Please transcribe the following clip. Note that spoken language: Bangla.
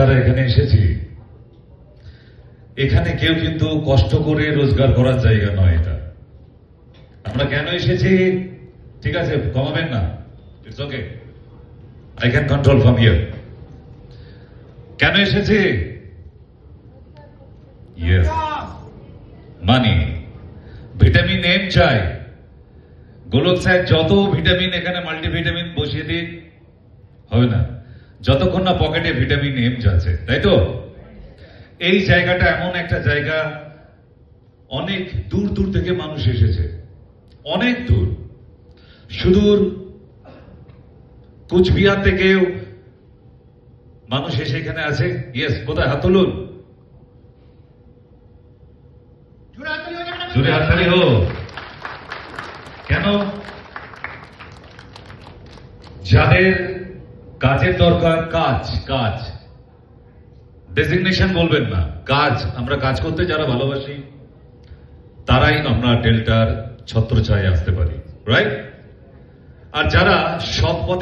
যারা এখানে এসেছি, এখানে কেউ কিন্তু কষ্ট করে রোজগার করার জায়গা নয়। এটা আমরা কেন এসেছি, ঠিক আছে, কমাবেন না, it's okay, I can control from here. কেন এসেছি? ইয়েস, মানি, ভিটামিন এম চাই। গোলক স্যার যত ভিটামিন এখানে মাল্টিভিটামিন বসিয়ে দিন হবে না, যতক্ষণ না পকেটে ভিটামিন এম যাচ্ছে, তাই তো? এই জায়গাটা এমন একটা জায়গা, অনেক দূর দূর থেকে মানুষ এসেছে, অনেক দূর, সুদূর কুচবিহার থেকেও মানুষ এসে এখানে আছে। ইয়েস, কোথায়? হাত তুলুন, জোরে হাততালি হোক। কেন? যাদের কাজের দরকার, কাজ, কাজ, ডেজিগনেশন বলবেন না, কাজ, আমরা কাজ করতে যারা ভালোবাসি তারাই আমরা ডেল্টার ছত্রছায়ায় আসতে পারি, রাইট? আর যারা সৎ পথে